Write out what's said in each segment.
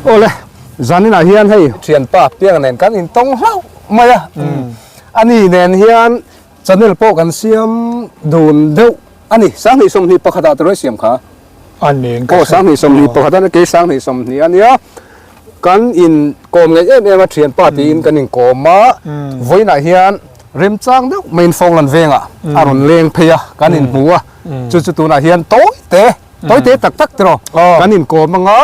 โอ้เลยจานนี้น่ะเฮียนให้เทียนป้าเปียงเนนกันอินตรงเฮาไม่อะอันนี้เนนเฮียนจันนี่เราโปกันเสียมดูนเดียวอันนี้สังหิสมนีปะขดาตัวเสียมค่ะอันนี้ก็สังหิสมนีปะขดาเนี่ยสังหิสมนีอันนี้กันอินกรมเนี่ยมาเทียนป้าตีนกันอินกรมมาไว้น่ะเฮียนเริ่มจ้างเดียวไม่ฟงลันเวงอ่ะอารมณ์เลี้ยงเพียกันอินหัวจุดตัวน่ะเฮียนโต้เตะตักตรอกันอินกรมมังอ่ะ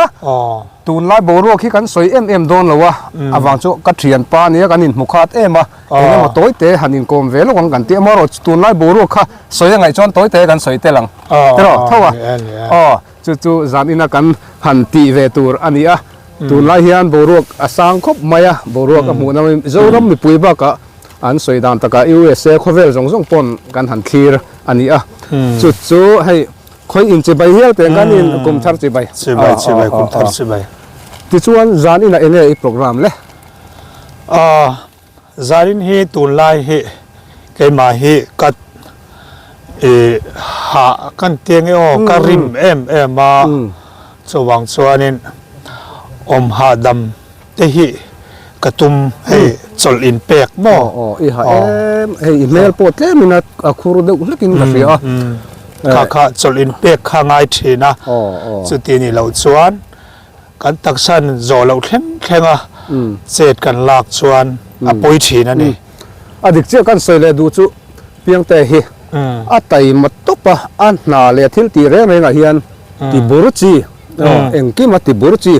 ตูนไล่โบรัวขี้กันสวยโดนเลยวะอวังโจกัดเทียนป้าเนี่ยกันอินมุขเอ็มอ่ะเอ็มมาโต้เตะหันอินกรมเวลวังกันเตะมารถตูนไล่โบรัวค่ะสวยยังไงจนโต้เตะกันสวยเตะหลังตรอเท่าว่ะจู่จานอินากันหันตีเวตูอันนี้อ่ะตูนไล่เฮียนโบรัวสังคบไม่อ่ะโบรัวกับหมูน้ำเจ้าน้ำมีปุยบ้ากะอันสวยดามตะกะUSA เขาเวลส่งปนกันหันคีร์อันนี้อ่ะจู่ให้คอยอินจีใบเฮียแต่กันอินกุมทัรจีใบกุมทัรจีใบที่ชวนจานินเอเล่โปรแกรมเลยจานินเฮตุนไลเฮเกมาเฮกัดหากันเตียงการิมเอ็มมาสว่างสวานินหาดำเตหิกระตุมให้จลอินเปกหม้ออีหาให้เมลโปรดเล่มินัดคูรุเดอุลกินกาแฟข้าจลอินเปกข้างไอทีนะสุดที่นี่เราชวนกันตักสันโจเราแข็งอ่ะเสร็จกันลากชวนปุยทีนั่นนี่อดีตเจ้ากันเสยเลยดูจุเพียงแต่เฮอัตไตมัดตุปะอันนาเลทิลตีเร่งเลยนะเฮียนติบุรุจีเอ็งกิมาติบุรุจี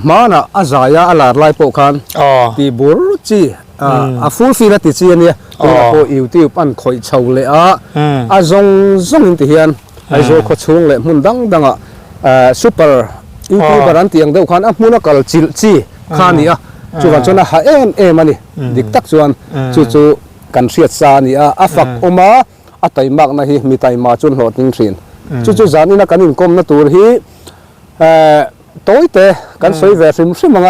มานะอาจายาอาลาไลโปคันติบุรุจีฟูลฟีลติจีเนี่ยตัวโปอิวติวปันคอยเช่าเลยจงอินติเฮียนไอโจขดช่วงเลยมุนดังอ่ะซูเปอร์อินทิบารันตียงเดียวกันมุนกัลจีข้านี่จู่วันจนหามันนี่ดิกตักจวนจู่กันเสียดซานี่ฟักออกมาไตมากนะฮีมีไตมาจนหลอดนิ่งสินจู่จานี่นะกันอินคอมนะตัวฮีโต้เตะกันสวยเวริมซิมัง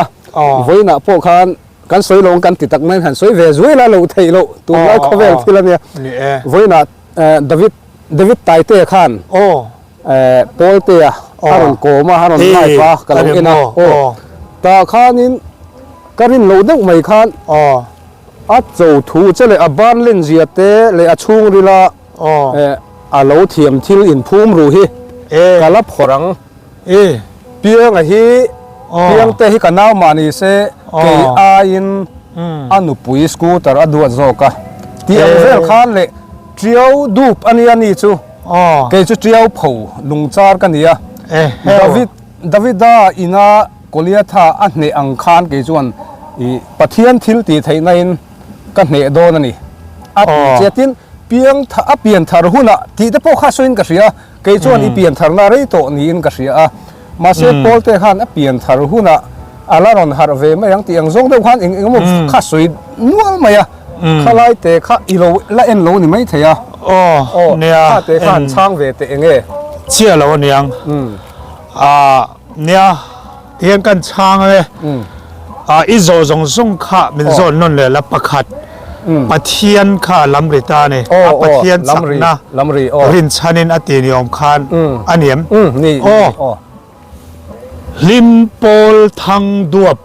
ไว้นะพวกคันกันสวยลงกันติดตักไม่หันสวยเวสวยละเราเทโลตัวเราเขาเวลที่ละเนี่ยไว้นะดาวิดไตเตะขันโปลเตะฮารอนโกมาฮารอนไลฟ้ากันเลยนะตาขันินกันอินโลดึกไม่ขันอัดโจทูเจเลยบ้านเล่นเจียเตะเลยชุ่งริละโลเทียมทิลอินพุ่มรูฮีกาลับขรังเพียงฮีเพียงแต่ฮีกันน้ามานี่เสเกย์อินอนุปุยสกูตร์อดูอัดโจกะที่อันเวลขันเลยเที่ยวดูปอันนี้จูเกย์จูเที่ยวผูลุงจาร์กันเนี่ยดาวิดอินาโกเลียท่าอันนี้อังคารเกย์จวนปะเทียนทิลตีไทยในกันเนี่ยโดนนี่เจ้าตินเพียงถ้าเปลี่ยนทารุณะที่จะพกข้าศึกกันเสียเกย์จวนเปลี่ยนทารุณะไรโตนี่อินกันเสียมาเสียโพลเตขันเปลี่ยนทารุณะอาลารอนฮาร์เวไม่ยังตียงซงเดียวกันเองมันข้าสวยนัวไหมอะข้าไล่เตะข้าอีโลและเอ็นโลนี่ไม่เทียเนี่ยข้าเตะขันช่างเวเตะเองเชี่ยแล้วเนี่ยเนี่ยเทียนกันช่างเลยอีโจซงซงข้าเป็นโซนนั่นเลยแล้วประคัดปะเทียนข้าลำริตาเนี่ยปะเทียนสักนะลำริรินชานินอตินิยมขันอันนี้นี่ลิมโปลทางดวบ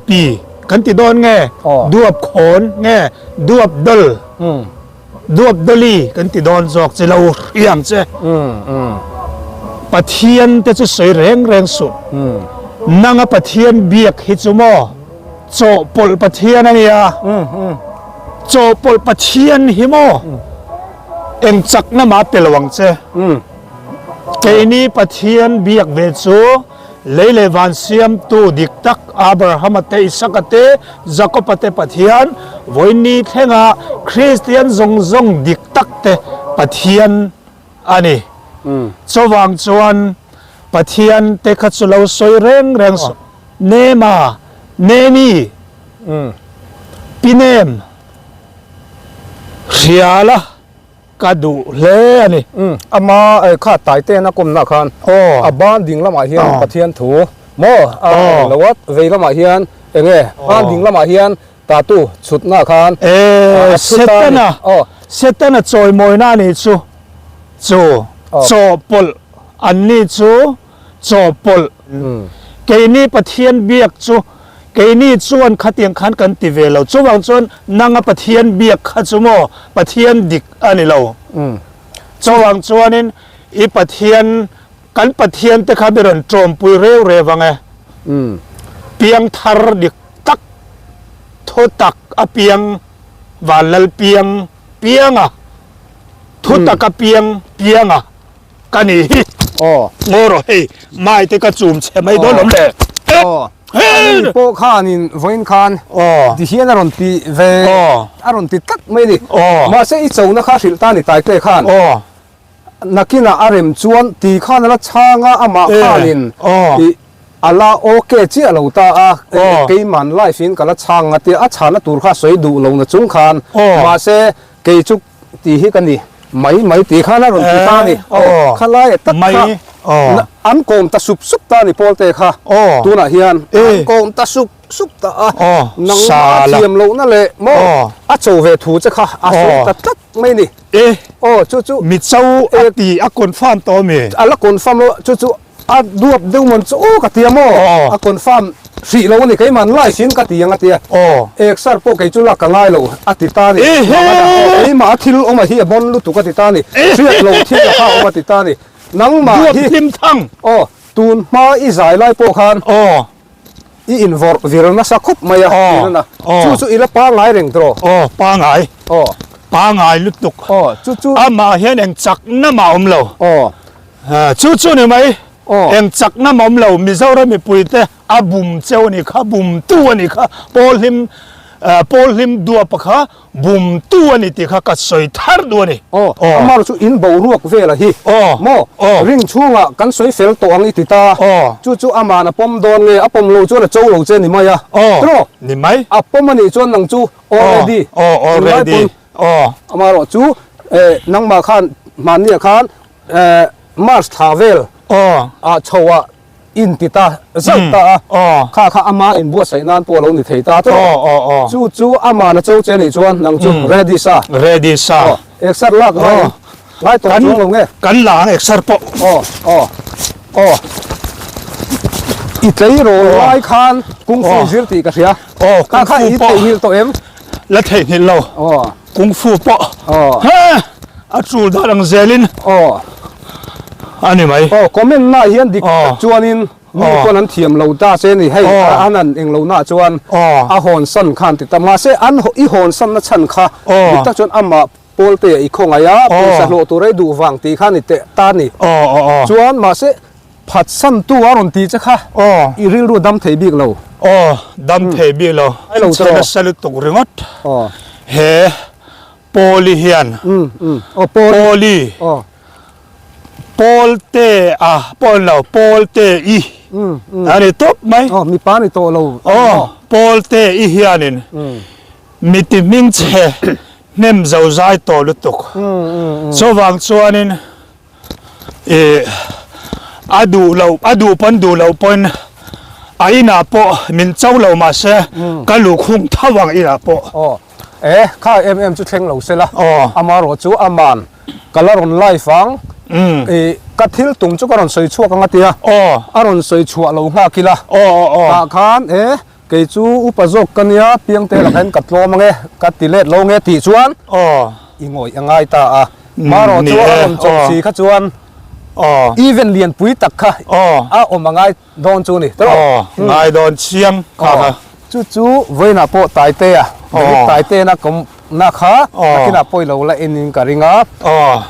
ปีกันติดโดนไงดวบโขนไงดวบดลดวบดลีกันติดโดนจอกจะเราเอียงเจ้ปะเทียนแต่จะสวยแรงสุดนั่งปะเทียนเบียกฮิจุโมโจปลปะเทียนนี่โจปลปะเทียนฮิโมเอ็งจักน้ำมาเปลวังเจ้เกนี้ปะเทียนเบียกเวจูเลวันเซียมตูดิกตักอับราฮัมเตอิสักเตจักรปะเตปะเทียนวันนี้เท่งคริสเตียนซงดิกตักเตปะเทียนอันนี้สว่างจวนปะเทียนเตขัดสุลาวสวยแรงสุเนมาเนมีปีเนมเชียละกระดูเล่นี่มาข้าตายเต้นนักกรมนักขันบ้านดิ่งละมาเฮียนปะเทียนถูโม่แล้วว่าเวละมาเฮียนเองบ้านดิ่งละมาเฮียนตาตู้ชุดนักขันเสร็จนะ เซตันจอยมอยน่านี่จูจอปลอันนี้จูจอปลเกนี่ปะเทียนเบียกจูเกนี่จวนขัดเตียงขันกันติเวเราจูบางจวนนางปะเทียนเบียกขัดจูโมปะเทียนดิกอันนี้เราจูบางจวนนี่อีปะเทียนกันปะเทียนแต่ข้าเดินโจมปุยเร็วเร็วไงเปียงทาร์ดิกตักโทตักอเปียงวาลลเปียงอ่ะทุตักอเปียงอ่ะกันนี่โง่หรอเฮ้ยไม่แต่กระจุ่มใช่ไหมโดนหลงเลยเฮ้ยโปข้านี่วันคานดิเฮียนอารมณ์ตีเวอารมณ์ตีตักไม่ดิมาเสียอีเจ้านะข้าสิลตานี่ตายเตะข้านนักกินอารมณ์ชวนตีข้านแล้วช่างอามาข้านินอัลลาโอเคเจ้าเราตาเกยมันไล่ฟินกันละช่างตีอาชานะตูร์ข้าสวยดูลงนะจุงคานมาเสียเกยจุกตีฮิกันนี่ไม่ตีข้านะรอนตีตานี่ข้าไล่ตักข้าอันโกมตะสุบตานี่พอลเตะข้าตัวน่ะเฮียนอันโกมตะสุบตานังมาเทียมลงนั่นแหละโมอาโจเวทูจะข้าอาสุตะตักไม่นี่จู่มิเจ้าตีอากอนฟาร์มโตเมอัลละคนฟาร์มจู่ดูบดูมันจู่กะเตียโมอากอนฟาร์มสีเรานี่ใครมันไล่สินกะเตียงกะเตียเอกสัตว์พวกใครจุลักกันไล่เราอติตานี่ไอ้มาทิลออกมาที่บอลลุตุกะติตานี่เสียเราที่จะเข้าออกมาติตานี่นังมาที่ทิมทั้งตูนมาอีสายไล่พวกคันอีอินวอร์วิรนัสคุบมาอย่างนั้นนะจู่อีละป้าไงเร่งตัวป้าไงลุตุกจู่อามาเห็นเองจักน้ำมาเราจู่นี่ไหมเองจักน้ำเรามิเจ้าเราไม่ปุยแต่อาบุมเจ้านี่ข้าบุมตัวนี่ข้าปอลหิมดัวปะข้าบุมตัวนี่ที่ข้ากัดสอยทาร์ดัวนี่มาเราจู่อินบ่รวกเวลาฮีโมริงช่วงอ่ะกันสอยเฟลตัวอังอิติตาจู่อามานะปมโดนเงยปมโลจู่ละโจ้โลเจนี่มา呀ตัวนี่ไหมปมมันนี่จวนนังจู่ already อามาเราจู่นังมาขันมันเนี่ยขันมาสทาเวลชัวอินติตาจังตาข้าอามาอินบัวใส่นานปวดลงในเทตาตัวจู่อามานะจู่เจนี่จวนนังจู่ ready ซะเอกสัตว์ลักไล่ตัวจู่ลงเงี้ยกันหลังเอกสัตว์ปออีเตยโรไล่ขันกุ้งฟูซิลตีกันเสียข้าอีเตยฮิลตัวเอ็มและเทนิลเรากุ้งฟูปอาจูดาลังเซลินอันนี้ไหมก็ไม่น่าเห็นดิจวนินมีคนนั้นเทียมเราตาเซนี่ให้อันนั้นเองเราหน้าจวนอาหอนสันขันติดตมาเซอันอีหอนสันนัชันค่ะดิตาจวนอามาโปลเตะอีกคงไงอ่ะโปลสโลตัวไรดูวังตีขันนี่เตะตานี่จวนมาเซผัดสันตัวรอนตีจะค่ะอีริลรูดำเทบิกเราดำเทบิกเราเซลล์สลุตุกริงอดเฮโปลีเฮียนโปลีโปลเตโปลเราโปลเตอีอันนี้ตบไหมมีป้าในโตเราโปลเตอีเฮียนินมีติมิงเชเนมเจ้าใจโตลุตุกสว่างชวนินดูเราปนไอ้นาโปมินเจ้าเรามาเสกลูกคงท้าวังอีนาโปข้าจุดเชงเราเสละอามาโรจูอามันกะลารอนไล่ฟังกะทิลตุงจุกรอนสวยชัวกังเตียอารอนสวยชัวเราหน้ากิละตาขานเกจูอุปโภคกันยาเพียงแต่ละเห็นกัดโลมังกัดติเลตโลเงติชวนอีงอยยังไงตามารอจูอารอนจงสีขจวนอีเวนเลียนปุยตักค่ะอมง่ายโดนจูนี่ง่ายโดนเชียงค่ะจู่เวน่าโปตายเตะตายเตะนะก็นักข้าที่น่าป่วยเราละเอ็นกันริงอ่ะ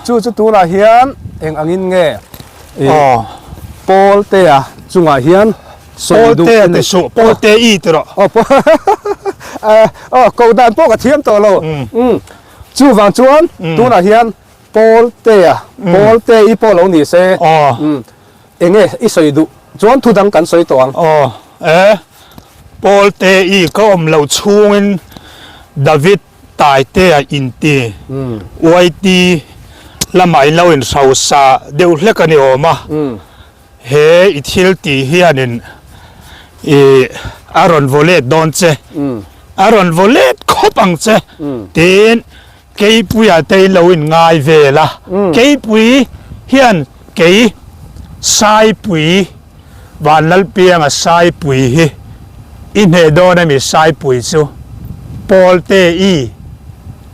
จู่ตัวน่ะเฮียนเอ็งอังอินเงโปลเตะจุงอ่ะเฮียนโปลเตะแต่สุโปลเตะอีตัวกูดันพวกกระเทียมตัวเราจู่ฟังจวนตัวน่ะเฮียนโปลเตะอีโปลเราหนีเซ่เอ็งอีสวยดูจวนทุดังกันสวยตัวโปลเตอีก็เราช่วงดาวิดตายเตะอินตีไว้ตีละไม่เราเห็นสาวสาเดี๋ยวเล็กกันนี่ออกมาเฮอิทิลตีเฮียนินอารอนโวเลตโดนเจอารอนโวเลตคบอังเจตีน cái bùi à tây lâu in ngay về là cái bùi hiện cái sai bùi và nal piang à sai bùi hi in hệ đó này mi sai bùi chứ Paul tê y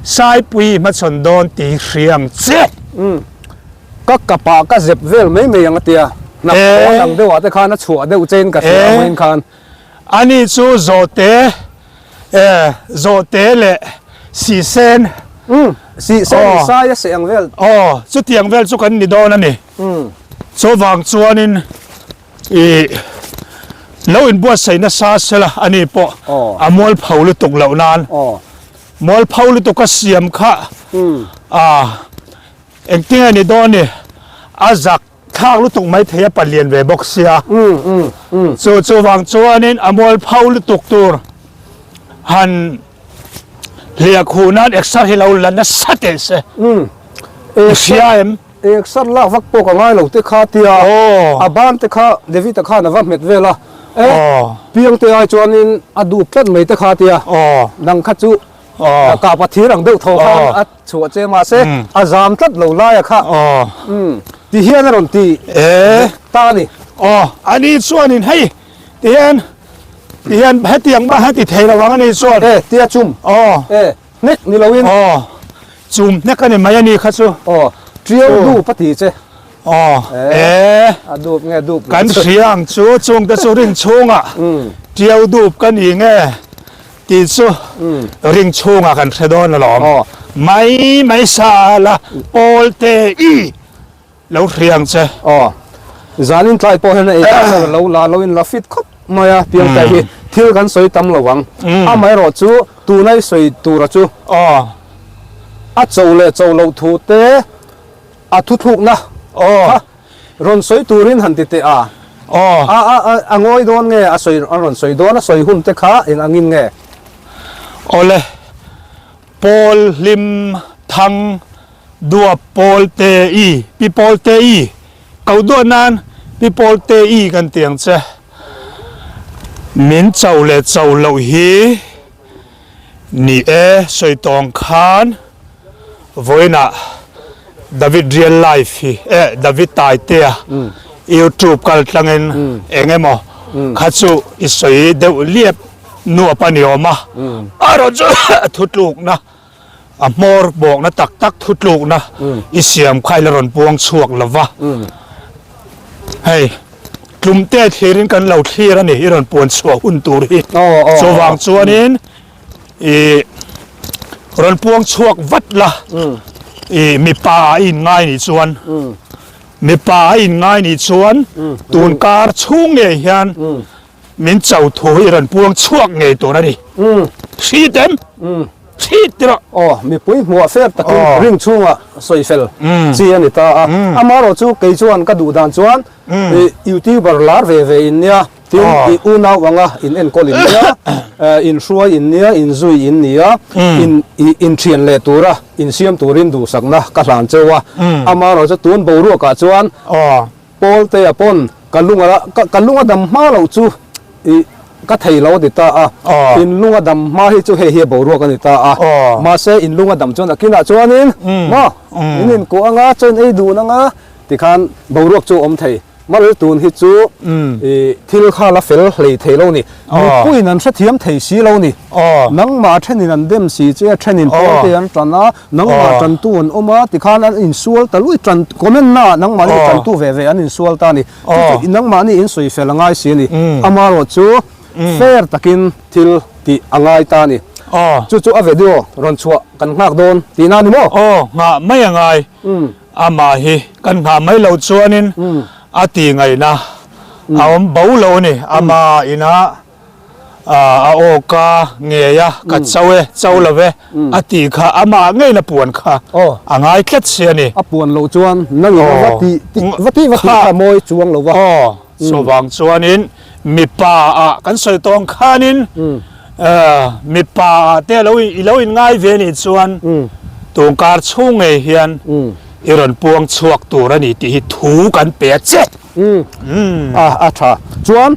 sai bùi mà chọn đòn tì riêng chết các cặp các dẹp về mấy mấy yang tia nạp có thằng đâu ở khan nó chùa đâu trên cả phía mình khan anh ấy chú dỗ tế lệ xì sen xì sen sai ya seng về chú tiếng về chú cần đi đâu nè chú vàng chú nên lâu in bua say na sa sela anh ấy po amol phau lu tuk lâu nan mol phau lu tuk cái siam kha em tiếng anh đi đâu nè azak thang lu tuk mấy thế pa liền về boxia chú vàng chú nên amol phau lu tuk tur han liak hunan exar hilau lan na sate se siam exar la vak po ka ngai lo te kha tia aban te kha devi te kha na va met vela piang te ai chuanin adu plat mai te kha tia nang kha chu ka pa thirang deuh tho khan a chu che ma se azam tlat lo la ya kha ti hian ron ti ta ni ani chuanin hei tian hết tiếng ba hết thì là vắng này rồi tia chum nek ni lawin chum nek cái này mấy anh khác chứ triêu du phát thị chứ du nghe du cắn xiang chú chung ta chú ring chung à triêu du cái này nghe thì chú ring chung à cần sẽ đón là lỏng mấy xa là all day lâu xiang chứ zanin trai po hen ai lâu la lawin la fit khop maya piang tai hi thil kan soi tam lawang amai ro chu tu nai soi tu ra chu a chou le chou lo thu te a thu thuk na ron soi turin han ti te a ngoi don nge a soi ron soi don a soi hun te kha in angin nge ole pol lim thang dua pol te i pi pol te i kau do nan pi pol te i kan tiang che min chau le chau lo hi ni soi tong khan voina David real life hi David tai te YouTube kal tlangen engemo khachu isoi deu liep nu panioma aro chu thutluk na amor bok na tak tak thutluk na isiam khailaron puang chuak lawa hey klum te thirin kan lo thira ni iron pon chuak hun tur hi chowang chuanin ron puang chuak vat la mi pa in ngai ni chuan mi pa in ngai ni chuan tun kar chung nge hian min chau thu iron puang chuak nge to na ni si tem si tira mi pui hua fer takin ring chunga soi fel chi ani ta amaro chu ke chuan ka du dan chuan youtuber lar ve in nia tin i una wanga in en kolin nia in shuai in nia in zui in nia in thian le tura in siam turin du sakna ka hlan chewa amaro chu tun Boruak ka chuan pol te apon kalunga dam ma lo chu ka thei lo de ta in lunga dam ma hi chu he Boruak ani ta ma se in lunga dam chon akina chuanin ma inin ko anga chen ei du na nga ti khan Boruak chu om thei mal tun hi chu thil kha la fel hlei thei lo ni pui nan sa thiam thei si lo ni nang ma thenin an dem si che thenin pol te an trana nang ma tran tu an oma ti khan an in sual ta lui tran comment na nang ma ni tran tu ve an in sual ta ni nang ma ni in soi fel ngai si ni amaro chu fair takin til ti angai ta ni chu a video ron chua kan nghak don ti na ni mo nga mai angai ama hi kan nga mai lo chuanin ati ngai na awam bau lo ni ama ina a oka nge ya ka chawe chawlave ati kha ama ngai na puan kha angai khet se ni a puan lo chuan nang vati kha moi chuang lo wa so wang chuanin mi pa kan soi tong khanin mi pa te lo in ngai ve ni chuan tong kar chung nge hian iron puang chuak tur ani ti hi thu kan pe che tha chuan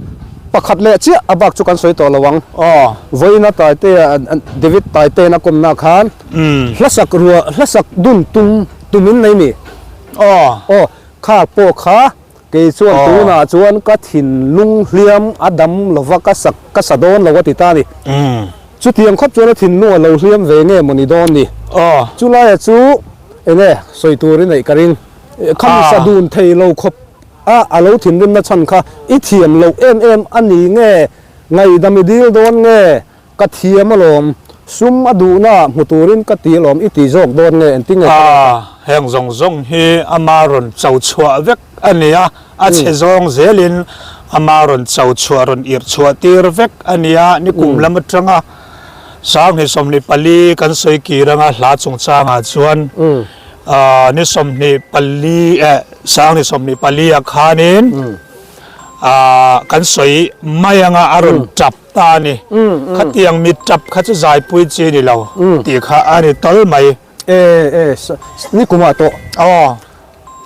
ประคัดเละเจี๊ยบักจุกันสวยต่อระวังไว้นะตายเตะเดวิดตายเตะนักกรมนาคารลัสักรัวลัสักดุนตุมินในนี่ข้าโปขาเกี่ยส่วนตัวน่ะส่วนก็ถิ่นลุงเลี้ยมอดัมหรือว่าก็สะดอนหรือว่าติดตานี่จุดเทียมครบจวนถิ่นนัวเราเลี้ยมเวงเงี้ยมันนี่ดอนนี่จุไลจูเนี่ยสวยตัวนี่ไหนกันริงคำสะดุนเทเราครบเราถิ่นริมนัชชันค่ะอีเทียมเราอันนี้เงี้ยไงดำดีดอนเงี้ยกระเทียมมาลมซุ่มอดูน่ะมุตุรินกตีหลอมอิติโจกโดนเงี้ยติ้งเงี้ยแห่งซงเฮอามารอนเจ้าชัวเวกอันนี้อาเชซงเซลินอามารอนเจ้าชัวรอนอิรชัวตีรเวกอันนี้นี่กุมลำจังสาวนี่สมนิปลีกันสวยกีรังลาจงจางชวนนี่สมนิปลีสาวนี่สมนิปลีอาคานินกันสวยไม่ยังอารมณ์จับตานี่ขัดยังมีจับขัดจะใจปุยจีนี่เราตีขาอันนี้ตลไม่นี่กุมาโต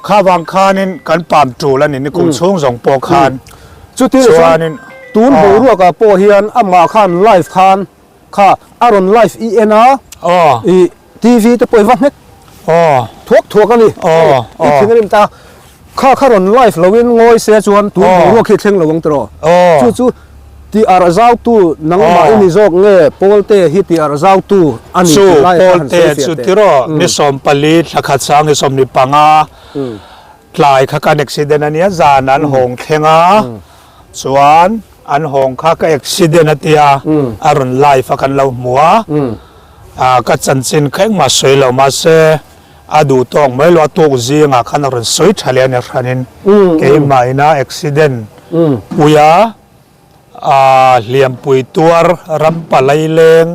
ข้าวางคานินกันปามจูแล้วนี่กุมช่วงสองปอคานจุดที่สองตูนโบรัวกับโปเฮียนอามาคานไลฟ์คานข้าอารอนไลฟ์ทีวีจะเปิดวัดเน็ตทั่วกันนี่อีกทีนึงตาข้ารอนไลฟ์เราเว้นงอยเสียจวนตูนโบรัวคิดเชิงระวังตลอดจู่ที่อาราซาวตูนังมาอินิโจกเง่โพลเตฮิที่อาราซาวตูอันนี้โพลเตสุดที่รอนิสมปลีสักขัดสังนิสมนิปังาหลายข้าการเอ็กซิเดนนี้จานันหงเทงาส่วนอันหงข้าก็เอ็กซิเดนที่อารอนไลฟ์กันเราหมัวก็จันจินแข่งมาสวยเรามาเสอดูตองไม่รอตัวจีงขันอารอนสวยทะเลเนี่ยขันินเกี่ยมาอินาเอ็กซิเดนปุยาเหลี่ยมปุยตัวรำปลายเลง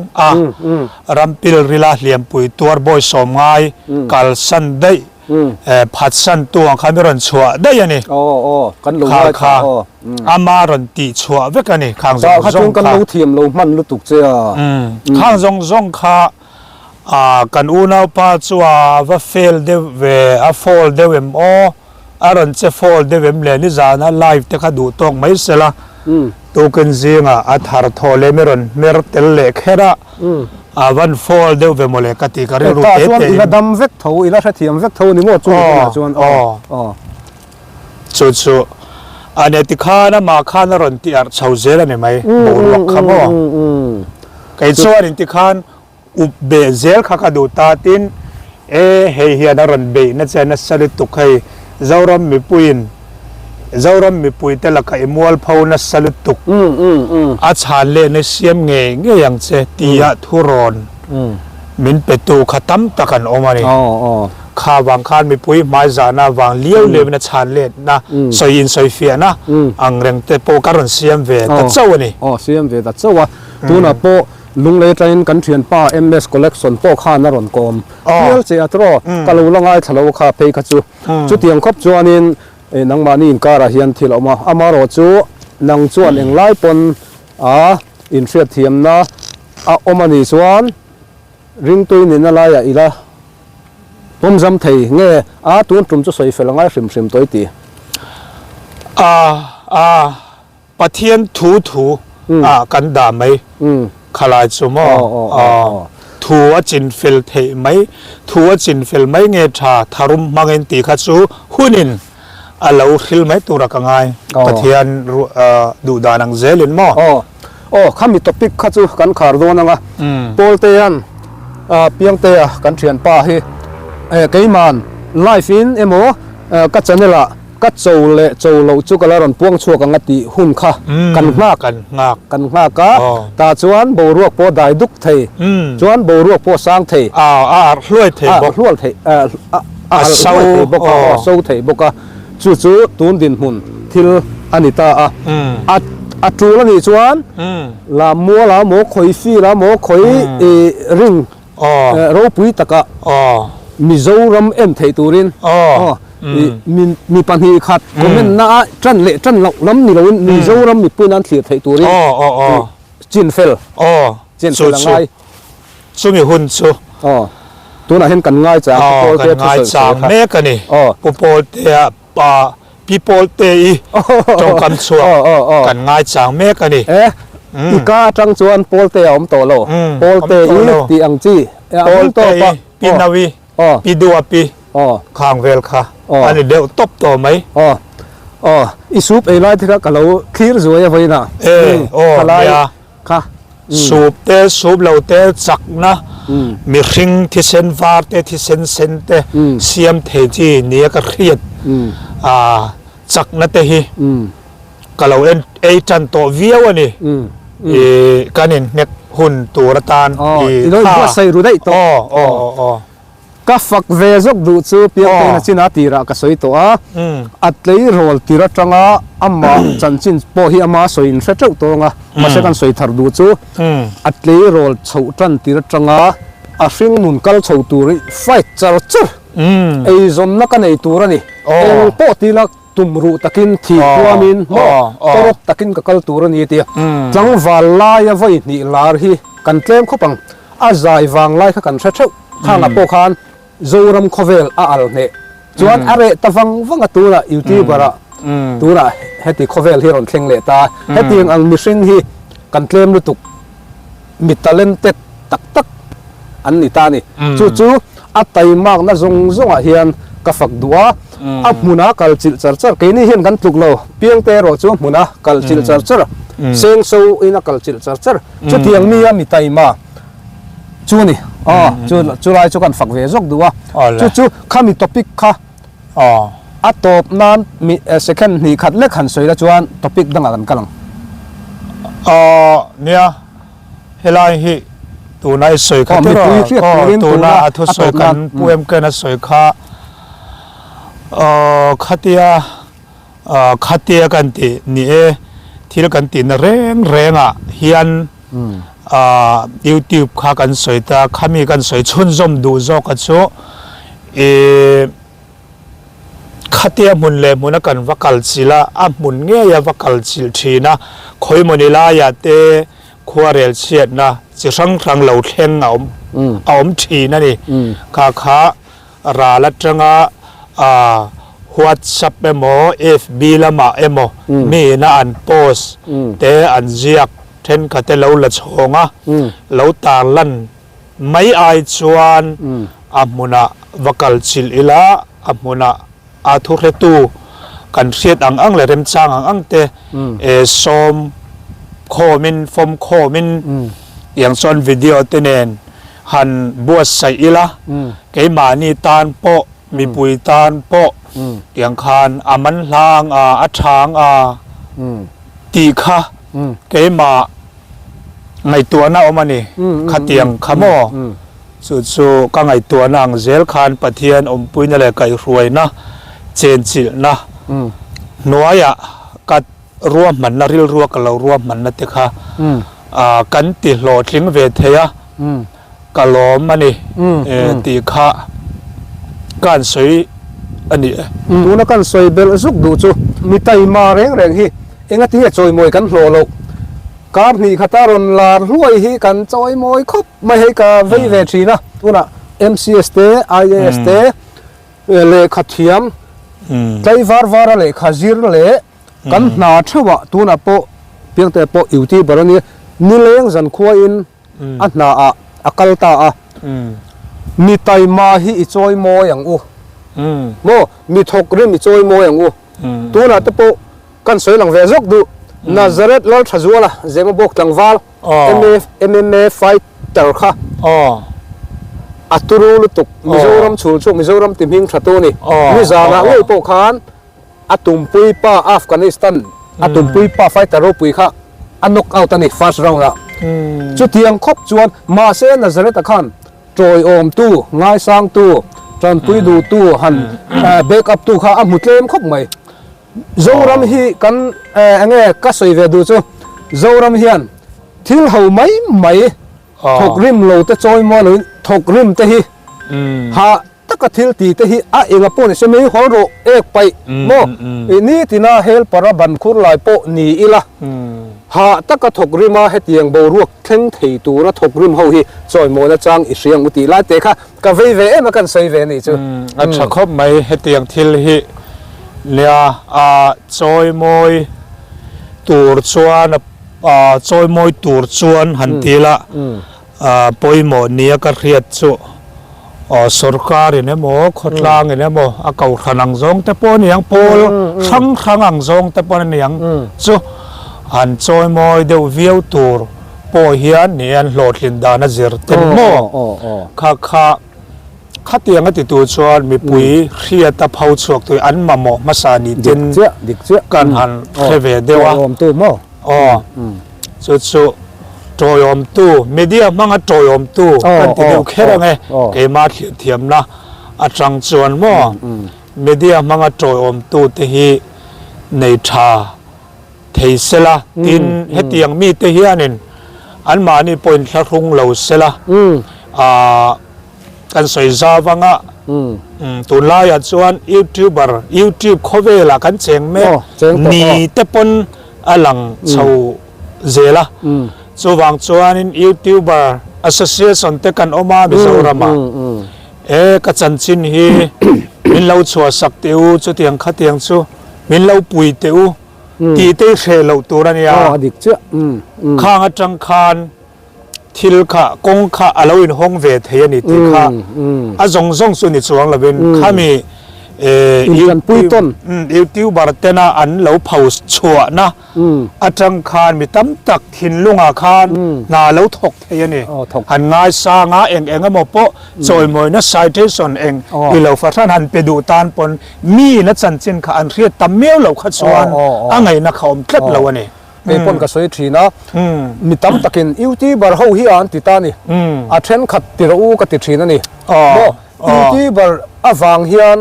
รำปิลริลาเหลี่ยมปุยตัวบอยสมไงกัลสันได้ผัดสันตัวข้ามีรันชัวได้ยังนี่กันลงข้าอามารันตีชัวเวกันนี่ข้างซงกันลงเทียมลงมันลุตุกเจ้าข้างซงข้ากันอุณาป้าชัวว่าเฟลเดเวฟอลเดเวมอารันเซฟอลเดเวมเลนิจานะไลฟ์แต่ข้าดูตรงไม่เสละตัวกันเสียงอัฐารทอเลเมรอนเมรเตลเล็กเฮระวันฟอลเดวเวโมเลกติการรูเตเตอีละดำเวกเท่าอีละเทียมเวกเท่านี่มั่วจวนสุดอันนี้ที่ข้านะมาข้านรอนที่อาร์ชาวเซลนี่ไหมบูรักขโมยไก่ส่วนที่ข้านอุบเบเซลข้าดูตาตินเฮเฮียนรอนเบนัดเซนัสสลิตุกให้เจ้ารำมีปุยนเจ้ารำมีปุยแต่ละก็มัวพาวนัสสลิตุกอาชาเลในเสียมเงี้ยอย่างเจตียทุรอนมินเปตูขัดตั้มตะกันออกมาเนี่ยข้าวางคานมีปุยไม้จานะวางเลี้ยวเลยเป็นชาเลนะสอยอินสอยเฟียนะอังเริงเตโปการันเสียมเวตัดเจ้านี่เสียมเวตัดเจ้าตัวน่ะโปลุงเลยใจกันเทียนป้า MS collection โปข้านรอนกอมเลี้ยวเสียตรอกะลูละง่ายทะเลาคาเพย์กัจูจุดเตียงครบจวนนินนังมานี่การะเฮียนที่เรามาอามารอจูนังจวนเองไล่ปนอินเฟียเทียมนะอมานี่จวนริงตัวนี่นั่นอะไรอีละผมจำไทยเงี้ยตัวจุ่มจะใส่เฟลง่ายริมตัวตีปะเทียนถูกันด่าไหมขลายสมอทัวจินฟิลเทไหมทัวจินฟิลไหมเงี้ยชาทารุมมังเงินตีขัดสูหุ่นินเราคิดไหมตัวรักง่ายปะเทียนดูดานังเซลินมั้งข้ามีท็อปิกขัดสูกันขาร์โดนังโพลเตียนเปียงเตียกันเทียนป้าเฮเกี่ยมันไลฟ์อินกัดจันนี่ละกัดโจเละโจเราจุกละรอนพวงชัวกันงัดตีหุ่นค่ะกันงากกะตาจวนโบรวกพอได้ดุกเทจวนโบรวกพอสร้างเทล้วยเทบอกล้วยเทเศร้าบอกเศร้าเทบอกจู่ตูนดินหุ่นทิลอันนี้ตาจูละนี่จวนละมัวละโมคอยฟีละโมคอยริงเราปุยตะกะมิโซรัมเทตูรินมีปัญหาขัดคอมเมนต์น่าจันเละจันหลักล้ำนี่เรามิโซรัมมีปืนนั้นเสียเทตูรินจินเฟลง่ายสู้มีหุ่นสู้ตัวนั้นเห็นกันง่ายจากกันง่ายจากเมกันนี่โปเตียปา people เตยจงคำชัวกันง่ายจางเมกกันนี่อีกาจังจวนโปลเตอมโตโลโปลเตอีตีอังจีโปลเตอีปีนาวีปีดัวปีข้างเวลค่ะอันนี้เดี๋ยวตบต่อไหมอีซูปไอ้ไรที่ก็เราคีร์สวยไว้นะเนี่ยค่ะสูบเตะสูบเราเตะจักนะมีริงที่เซนฟาร์เตที่เซนเซนเตเสียมเทจีเนี่ยก็เครียดจักนั่นเตะก็เราเอจันโตเวียวนี่กันเนี่ยหุ่นตัวระตานเราก็ใส่รู้ได้ตัวก็ฝักเวจกดูซูเปียงเตนชินาตีระก็สวยตัวอัดเลยโรลตีระจังอามาจันจินโปฮีอามาสวยอินเสร็จตัวงะมาเสกันสวยทาร์ดูซูอัดเลยโรลชาวจันตีระจังอาฟิงมุนกัลชาวตัวนี้ไฟจัลจุไอซอมนักกันไอตัวนี่เอลโปตีละตุมรูตะกินทีตัวมินโมตรตะกินกัลตัวนี้เตียจังวาลายไว้นี่ลาร์ฮีกันเตมขบังอาใจวางไล่กันเสร็จข้างละโปคันzoram khovel a al ne chuan are tawang wanga tura youtuber a tura heti khovel hi ron thleng le ta heti ang mishing hi kan tlem lu tuk mi talented tak tak an ni ta ni chu a tai mak na zong a hian ka fak duwa a hmuna kal chil char ke ni hian kan tluk lo piangte ro chu hmuna kal chil char seng so ina kal chil char chu tiang mi a mi tai ma chu ni chu lai chu kan fak ve jok duwa chu kha mi topic kha a top nan mi second ni khat le khan soi la chuan topic danga kan kalang nia helai hi tu nai soi kha tu na athu soi kan puem kan soi kha khatia kan ti ni e thil kan ti na renga hian YouTube ข้ากันสวยตาข้ามีกันสวยชุนจมดูจอกกันโซข้าเตียมุนเล่มุนกันวักลศิลามุนเงี้ยวักลศิลทีนะคอยมุนิลายาเตขวาเรลเชียดนะจะสังครั้งเหล่าเท่งเอาทีนั่นนี่ข้าราลัดจังWhatsApp เอโม FB ละมาเอโมมีนะอันโพสเตอันเจียกเทนก็แต่เราละชงเราตาลันไม่อายชวนมุนะวักลศิลอิละมุนะอาทุเรตูกันเสียดอังเลยเริ่มจ้างอังเตสมโคมินฟอมโคมินอย่างส่วนวิดีโอเตเนนหันบัวใส่อิละเกมานีตานโปมีปุยตานโปอย่างคานมันลางอัฐางตีค่ะเกมาไงตัวน่าอมานี่ขัดเตียงขโมสุดก็ไงตัวนางเซลคานปะเทียนปุยนั่นแหละไก่รวยนะเจนจิลนะนัวยะกัดรวมมันนะริลรัวกับเรารวมมันนะเตค่ะกันติโหลดทิ้งเวทียะกะล้อมมันนี่ตีค่ะการสวยอันนี้ดูนะการสวยเบลสุกดูจูมีไตมาแรงฮีเองที่จะจอยมวยกันโหลลกการนี่ขัตารอนลาร์รวยฮีกันจอยมวยครบไม่ให้กับเวทีนะดูนะ MCST IAST เลขาเทียมไกวาร์เลขาจิรเลกันนาเทวะตัวน่ะโปเพียงแต่โปอยู่ที่บริเวณนี่เลี้ยงจันขวอินอันน่ะอักลตามีไตมาฮีจอยมวยอย่างโมมีทกริมจอยมวยอย่างตัวน่ะตะโปกันสวยหลังเวจกดูนาซาเรตลอลทจัวละเจมาบอกหลังวาลMMA fighterค่ะอัตุรูลุตุกมิโซรัมชูชุกมิโซรัมติมหิงขัดตัวนี่มิจานะเว้ยโปคานอัตุมปุยป้าอัฟกานิสถานอัตุมปุยป้าไฟเตอร์โรปุยค่ะอันนกเอาตันนี่ฟาสเราละจุดเทียงครบจวนมาเซนาซาเรตขันจอยอมตู้ง่ายสร้างตู้จนปุยดูตู้หันเบรกอัพตู้ค่ะอันมุดเล่มครบไหมโจรัมฮีกันเงี้ยก็สวยเวดูจูโจรัมฮีอันทิลเขาไม่ถกริมโลแต่จอยมอเลยถกริมแต่ฮีหาตะกทิลตีแต่ฮีเองปนเสมีหัวโรเอกไปโมนี่ที่น่าเฮลปราบันคุรลายโปนี่อีละหาตะกถกริมาให้เตียงโบรวกเข่งถีตัวแล้วถกริมเขาฮีจอยมอนะจังอิเสียงอุติลายเตะค่ะกับเวมากันใส่เวนี่จูอันชักคบไม่ให้เตียงทิลฮี lia choi moi tur chuan choi moi tur chuan han tila poimo nia ka riat chu sarkar in emo khotlang in emo a kau thanang zong te pon yang pol thang ang zong te pon yang chu han choi moi deu viau tur po hian ni an hlot lin dana zir ten mo kha tiang ati tu chuan mi pui khria ta phau chuak tu an mamo masani tin dik che kan han kheve dewa om tu mo chu toyom tu media manga toyom tu kan ti deu khera nge ke ma thiam na atang chuan mo media manga toyom tu te hi nei tha thei sela tin hetiang mi te hianin an ma ni point thlung lo sela kan soi zawanga tun lai at chuan YouTube khovela kan cheng me ni te pon alang chho zela chuwang chuan in YouTuber association te kan oma bizorama ka chanchin hi min lo chua sak teu chu tiang kha tiang chu min lo pui teu ti te khelo turania dik che khang atang khan thil kha kong kha aloin hong ve thei ani ti kha a zong su ni chuang lovin khami in pui ton YouTuber tena an lo post chua na atang khan mi tam tak thin lunga khan na lo thok thei ani han ngai sa nga eng amo po choi moi na citation eng i lo fa than han pedu tan pon mi na chanchin kha an riat tameu lo kha chuan angai na khom tlet lo ani pe pon ka soi thina mi tam takin YouTuber ho hi an ti ta ni a then khat ti ro ka ti thina ni mo YouTuber awang hian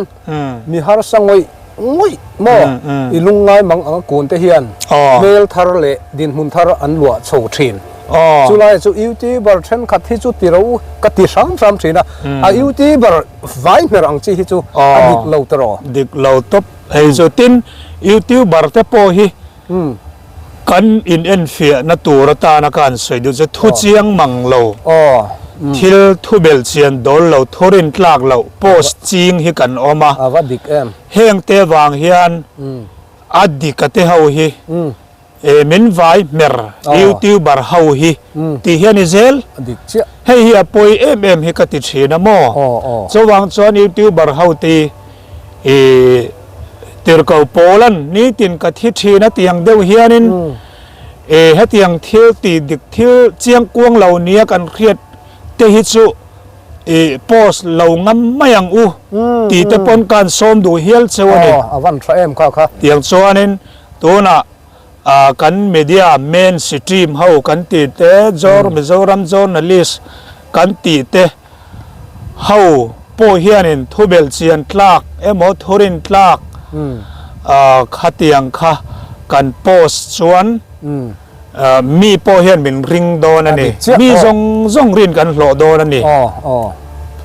mi har sangoi ngoi mo ilungai mang ang kun te hian mel thar le din hun thar an lua chho thin chulai chu YouTuber then khat hi chu ti ro ka ti sam thina a YouTuber vai mer ang chi hi chu adik lo tro dik lo top hei zo tin YouTuber te po hi kan in enfia na tur ta na kan soi du je thu chiang mang lo thil thu bel chian dol lo thorin tlak lo post ching hi kan oma avadik em heng te wang hian adika te ho hi min vai mer YouTuber ho hi ti hian izel adik che hei hi apoi em hi ka ti thina mo chowang chuan YouTuber ho ti tirkau polan ni tin ka thi thina tiang deuh hianin hetiang thil ti dik thil chiang kuang lo nia kan khiat te hi chu post lo ngam mayang ti te pon kan som du hial chewani avan tha em kha tiang chuanin tuna kan media mainstream ho kan ti te mizoram journalist kan ti te ho po hianin thubel chian tlak emo thorin tlak khatiang kha kan post chuan mi po hian min ring don ani mi zong rin kan hlo don ani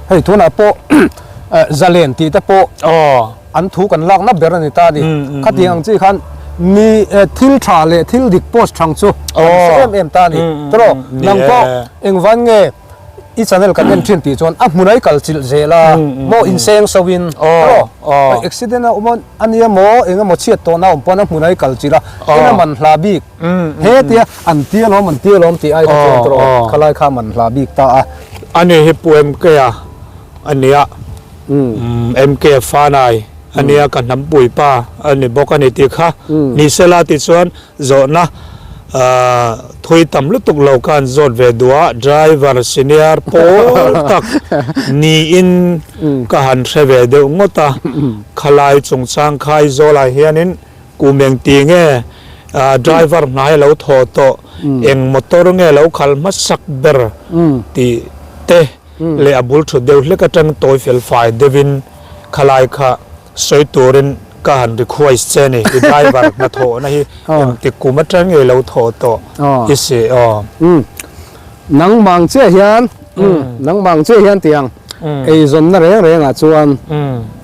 hei thuna po zalen ti ta po an thu kan lak na ber ani ta ni khatiang chi khan mi thil tha le thil dik post thang chu em ta ni tro nang po engwan nge i channel kan en thin ti chon a munai kal chil zela mo in seng sawin accident a umon ania mo enga mo chiat to na umpon a munai kal chira ena man hla bik he tia an tia lom ti ai ka tro khalai kha man hla bik ta a ani he poem ke a ania mk fanai ania kan nam pui pa ani bokani ti kha ni sela ti chuan zo na thui tam lutuk lo kan zot ve dua driver senior pol tak ni in ka han theve de ngota khalai chungchang khai zola hianin kumeng ti nge driver nai lo tho to eng motor nge lo khal ma sak ber ti te le abul thu deu hle ka tang toy fel fai devin khalai kha soi turin ka han request cheni driver na tho na hi ti kuma tang nge lo tho to isi nang mang che hian tiang ei zon na re nga chuan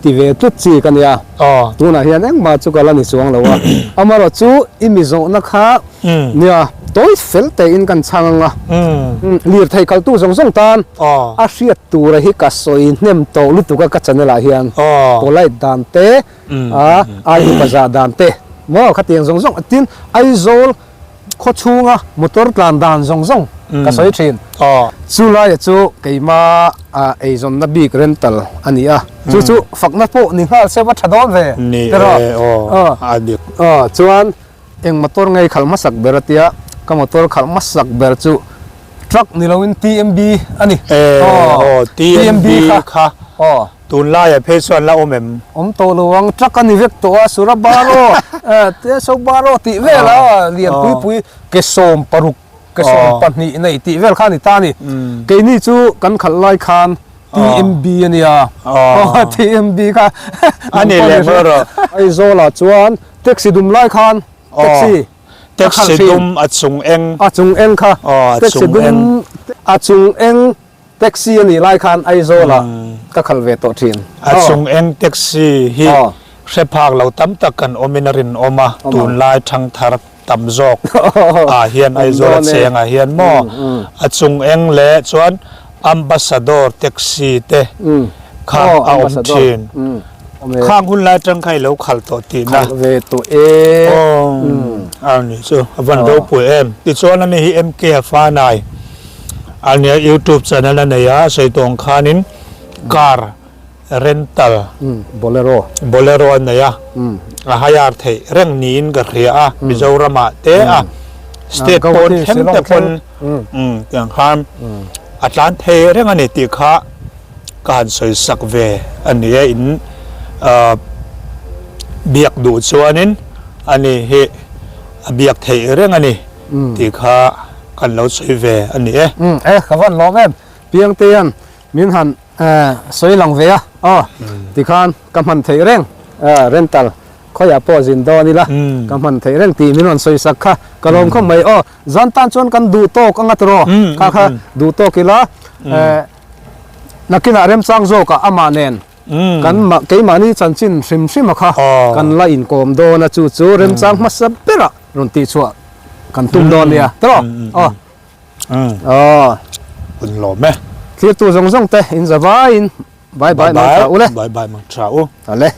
ti ve tu chi kan ya tuna hian eng ma chu kala ni chuang lo wa amaro chu imi zo na kha nia tối phèn te in kan chang à liệt thầy khảo tu song tan a siết tu ra hi ka soi nem to lu tu ka channel a hian polai dan te ai baza dan te mo khatiang song atin ai zol kho chunga motor tlan dan song ka soi thin chu lai chu keima a ezon na big rental ania chu fakna po ni hal se wa thadon ve tero adik chuan eng motor ngai khalma sak beratia ka motor khalma sak ber chu truck nilowin TMB ani TMB kha tun lai a pheswan la omem to lowang truck ani vek to surabaro te sobaro ti vela lian pui ke som paruk ke som pani nei ti vel khani tani ke ni chu kan khal lai khan TMB ania TMB kha ani level ai zola chuan taxi dum lai khan taxi dum achung eng kha taxi dum achung eng taxi ani lai khan ai zola ka khal ve to thin achung eng taxi hi shephak lo tam takan ominarin oma tun lai thang thar tam jok hian ai zola chenga hian mo achung eng le chuan ambassador taxi te kha a om thin khang hun lai tang khai lo khal to ti na ve to ani so van do pu em ti chuan ani hi mk Fanai ani YouTube channel na ya seitong khanin car rental bolero na ya a hayar thei reng nin ga khria a Mizorama te a state pon hem te pon yang khan atlan thei reng ani ti kha kan soi sak ve ani in biak du chuanin ani he biak thei reng ani ti kha kan lo soi ve ani khawan lom em Piangtean min han soi lang ve a ti khan kam han thei reng rental khoya po jin do ni la kam han thei reng ti min on soi sak kha kalom khom mai zan tan chon kan du to ka ngatro kha du to kila nakina rem chang zo ka ama nen kan ma ke mani chanchin sim kha kan la in kom do na chu rem chang ma sabera ron ti chua kan tum do nia tro un lo me clear tu zong te in zawa in bye bye ma tra ule bye bye ma tra u ale